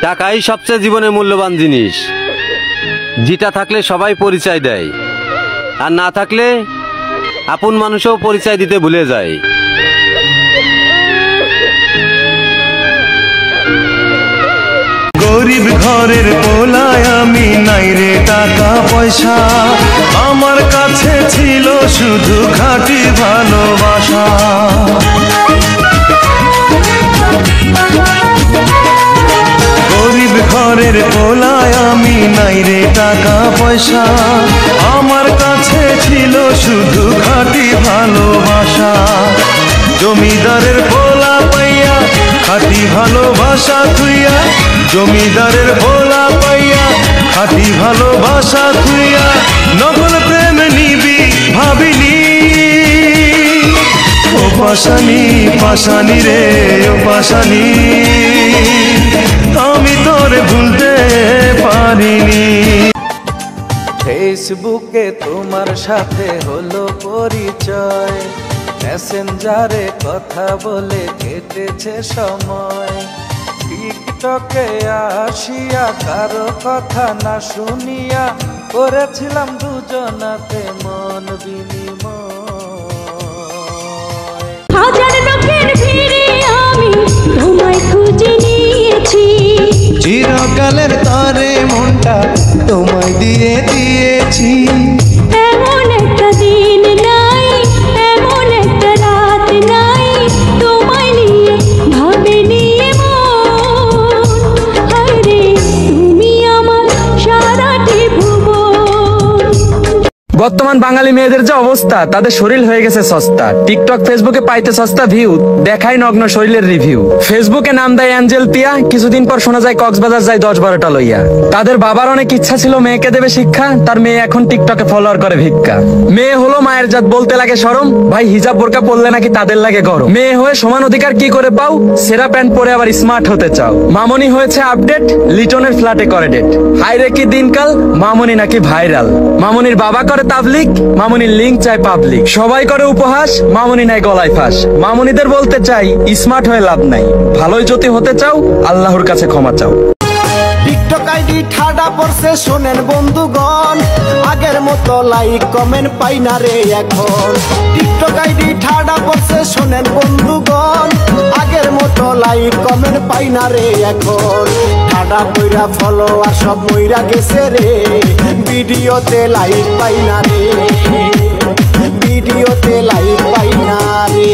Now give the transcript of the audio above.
টাকাই সবচেয়ে জীবনে মূল্যবান জিনিস, যেটা থাকলে সবাই পরিচয় দেয়, আর না থাকলে আপন মানুষও পরিচয় দিতে ভুলে যায়। গরিব ঘরের পোলায় আমি, নাই রে টাকা পয়সা, আমার কাছে ছিল শুধু খাঁটি ভালোবাসা। গরিব ঘরের পোলায় আমি, নাই রে টাকা পয়সা, আমার কাছে ছিল শুধু খাঁটি ভালোবাসা। জমিদারের পোলা পাইয়া খাঁটি ভালোবাসা থুইয়া, জমিদারের পোলা পাইয়া খাঁটি ভালোবাসা থুইয়া, নকল প্রেম নিবি ভাবিনি। ও পাশানি পাশানি রে ও পাশানি, আমি তোরে ভুলতে পারিনি। ফেসবুকে তোমার সাথে হলো পরিচয়, মেসেঞ্জারে কথা বলে কেটেছে সময়। টিকটকে আসিয়া কারো কথা না শুনিয়া, করেছিলাম দুজনাতে মন বিনিময়। হাজার লোকের ভিড়ে আমি তোমায় খুঁজে নিয়েছি, চিরকালের তরে মনটা তোমায় দিয়ে দিয়েছি। এমন একটা দিন নাই, এমন একটা রাত নাই, তোমায় নিয়ে ভাবেনি মন। হায়রে তুমি আমার সারাটি ভুবন। বর্তমান বাঙালি মেয়েদের যে অবস্থা, তাদের শরীর হয়ে গেছে সস্তা। টিকটক ফেসবুকে পাইতে সস্তা ভিউ, দেখায় নগ্ন শরীরের রিভিউ। ফেসবুকে নাম দেয় অ্যাঞ্জেল পিয়া, কিছুদিন পর শোনা যায় কক্সবাজার যায় 10-12টা লইয়া। তাদের বাবার অনেক ইচ্ছা ছিল মেয়েকে দেবে শিক্ষা, তার মেয়ে এখন টিকটকে ফলোয়ার করে ভিক্ষা। মেয়ে হলো মায়ের জাত বলতে লাগে শরম, ভাই হিজাব বোরকা পরলে নাকি তাদের লাগে গরম। মেয়ে হয়ে সমান অধিকার কি করে পাও, সেরা প্যান্ট পরে আবার স্মার্ট হতে চাও। মামনি হয়েছে আপডেট, লিটনের ফ্ল্যাটে করে ডেট। হাইরে কি দিনকাল, মামনি নাকি ভাইরাল। মামনির বাবা করে তাবলিক, মামনির লিঙ্ক চায় পাবলিক। সবাই করে উপহাস, মামনি নাই গলায় ফাঁস। মামনিদের বলতে চাই স্মার্ট হয়ে লাভ নাই, ভালোই যদি হতে চাও আল্লাহর কাছে ক্ষমা চাও। টিকটক আইডি ঠাডা পড়ছে শোনেন বন্ধুগণ, আগের মতো লাইক কমেন্ট পাই না রে এখন। টিকটক আইডি ঠাডা পড়ছে শোনেন বন্ধুগণ, আগের মতো লাইক কমেন্ট পাই না রে এখন। ঠাডা কইরা ফলোয়ার সব মইরা গেছে রে, ভিডিওতে লাইক পাই না রে, ভিডিওতে লাইক পাই না রে।